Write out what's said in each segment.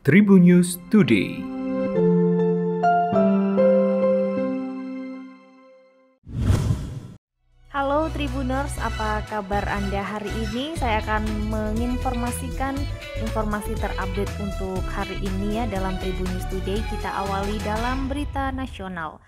Tribun News Today. Halo Tribuners, apa kabar Anda hari ini? Saya akan menginformasikan informasi terupdate untuk hari ini ya dalam Tribun News Today. Kita awali dalam berita nasional.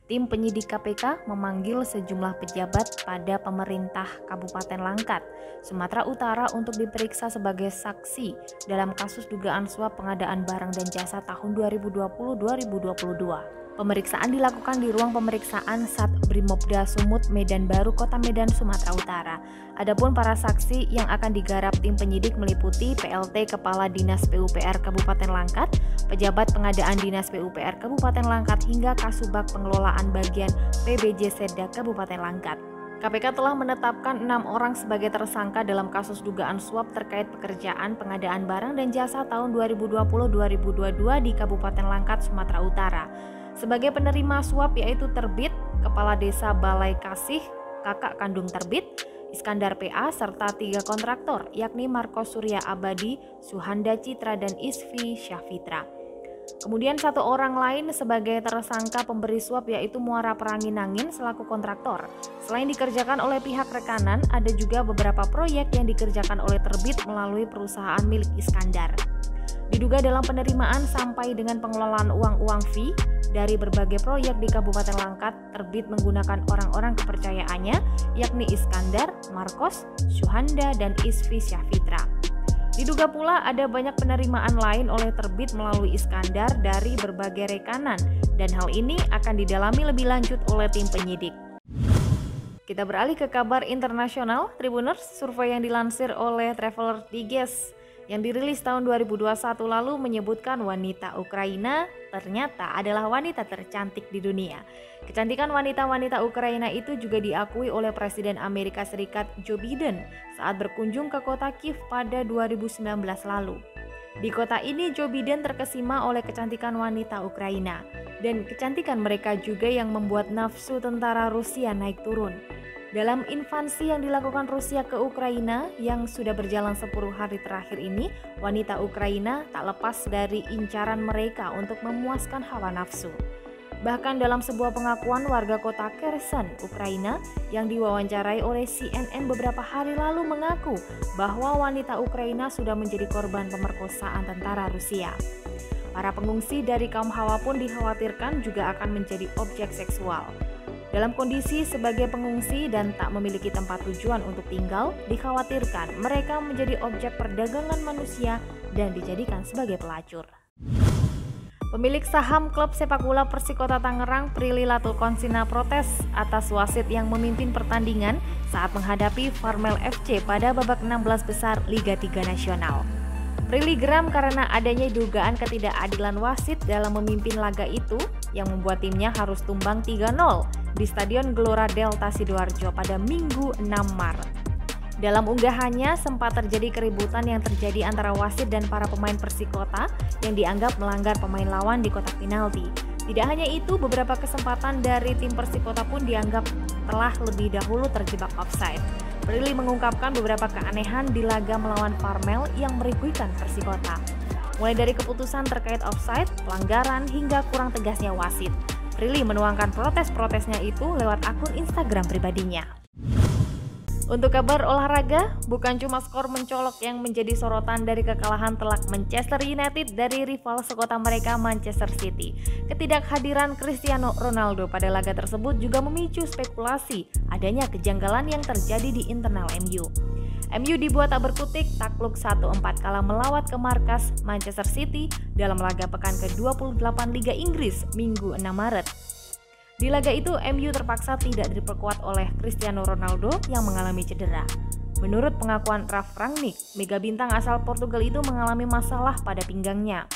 Tim penyidik KPK memanggil sejumlah pejabat pada pemerintah Kabupaten Langkat, Sumatera Utara untuk diperiksa sebagai saksi dalam kasus dugaan suap pengadaan barang dan jasa tahun 2020-2022. Pemeriksaan dilakukan di ruang pemeriksaan Sat Brimopda Sumut, Medan Baru, Kota Medan, Sumatera Utara. Adapun para saksi yang akan digarap tim penyidik meliputi PLT Kepala Dinas PUPR Kabupaten Langkat, pejabat pengadaan Dinas PUPR Kabupaten Langkat hingga Kasubag Pengelolaan Bagian PBJ Sedda Kabupaten Langkat. KPK telah menetapkan 6 orang sebagai tersangka dalam kasus dugaan suap terkait pekerjaan pengadaan barang dan jasa tahun 2020-2022 di Kabupaten Langkat, Sumatera Utara. Sebagai penerima suap yaitu Terbit, Kepala Desa Balai Kasih, kakak kandung Terbit, Iskandar PA, serta 3 kontraktor yakni Markos Surya Abadi, Suhanda Citra, dan Isfi Syafitra. Kemudian 1 orang lain sebagai tersangka pemberi suap yaitu Muara Peranginangin selaku kontraktor. Selain dikerjakan oleh pihak rekanan, ada juga beberapa proyek yang dikerjakan oleh Terbit melalui perusahaan milik Iskandar. Diduga dalam penerimaan sampai dengan pengelolaan uang-uang fee dari berbagai proyek di Kabupaten Langkat, Terbit menggunakan orang-orang kepercayaannya yakni Iskandar, Markos, Suhanda, dan Isfi Syafitra. Diduga pula ada banyak penerimaan lain oleh Terbit melalui Iskandar dari berbagai rekanan dan hal ini akan didalami lebih lanjut oleh tim penyidik. Kita beralih ke kabar internasional. Tribuners, survei yang dilansir oleh Traveler Digest yang dirilis tahun 2021 lalu menyebutkan wanita Ukraina ternyata adalah wanita tercantik di dunia. Kecantikan wanita-wanita Ukraina itu juga diakui oleh Presiden Amerika Serikat Joe Biden saat berkunjung ke kota Kiev pada 2019 lalu. Di kota ini Joe Biden terkesima oleh kecantikan wanita Ukraina dan kecantikan mereka juga yang membuat nafsu tentara Rusia naik turun. Dalam invasi yang dilakukan Rusia ke Ukraina yang sudah berjalan 10 hari terakhir ini, wanita Ukraina tak lepas dari incaran mereka untuk memuaskan hawa nafsu. Bahkan dalam sebuah pengakuan warga kota Kherson, Ukraina yang diwawancarai oleh CNN beberapa hari lalu mengaku bahwa wanita Ukraina sudah menjadi korban pemerkosaan tentara Rusia. Para pengungsi dari kaum Hawa pun dikhawatirkan juga akan menjadi objek seksual. Dalam kondisi sebagai pengungsi dan tak memiliki tempat tujuan untuk tinggal, dikhawatirkan mereka menjadi objek perdagangan manusia dan dijadikan sebagai pelacur. Pemilik saham klub sepak bola Persikota Tangerang, Prilly Latukonsina protes atas wasit yang memimpin pertandingan saat menghadapi Farmel FC pada babak 16 besar Liga 3 Nasional. Prilly geram karena adanya dugaan ketidakadilan wasit dalam memimpin laga itu yang membuat timnya harus tumbang 3-0 di Stadion Gelora Delta Sidoarjo pada Minggu 6 Maret. Dalam unggahannya sempat terjadi keributan yang terjadi antara wasit dan para pemain Persikota yang dianggap melanggar pemain lawan di kotak penalti. Tidak hanya itu, beberapa kesempatan dari tim Persikota pun dianggap telah lebih dahulu terjebak offside. Prilly mengungkapkan beberapa keanehan di laga melawan Farmel yang merugikan Persikota. Mulai dari keputusan terkait offside, pelanggaran, hingga kurang tegasnya wasit. Prilly menuangkan protes-protesnya itu lewat akun Instagram pribadinya. Untuk kabar olahraga, bukan cuma skor mencolok yang menjadi sorotan dari kekalahan telak Manchester United dari rival sekota mereka Manchester City. Ketidakhadiran Cristiano Ronaldo pada laga tersebut juga memicu spekulasi adanya kejanggalan yang terjadi di internal MU. MU dibuat tak berkutik takluk 1-4 kala melawat ke markas Manchester City dalam laga pekan ke-28 Liga Inggris Minggu 6 Maret. Di laga itu, MU terpaksa tidak diperkuat oleh Cristiano Ronaldo yang mengalami cedera. Menurut pengakuan Ralf Rangnick, mega bintang asal Portugal itu mengalami masalah pada pinggangnya.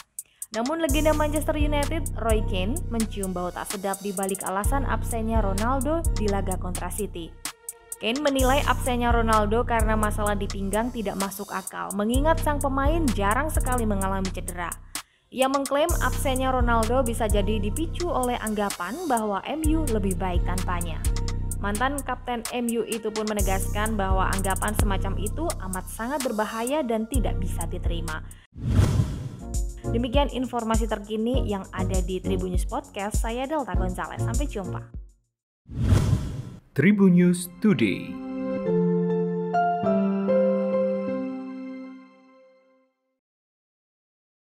Namun legenda Manchester United, Roy Keane, mencium bau tak sedap di balik alasan absennya Ronaldo di laga kontra City. Keane menilai absennya Ronaldo karena masalah di pinggang tidak masuk akal, mengingat sang pemain jarang sekali mengalami cedera. Ia mengklaim absennya Ronaldo bisa jadi dipicu oleh anggapan bahwa MU lebih baik tanpanya. Mantan kapten MU itu pun menegaskan bahwa anggapan semacam itu amat sangat berbahaya dan tidak bisa diterima. Demikian informasi terkini yang ada di Tribun News Podcast. Saya Delta Gonzales. Sampai jumpa. Tribun News Today.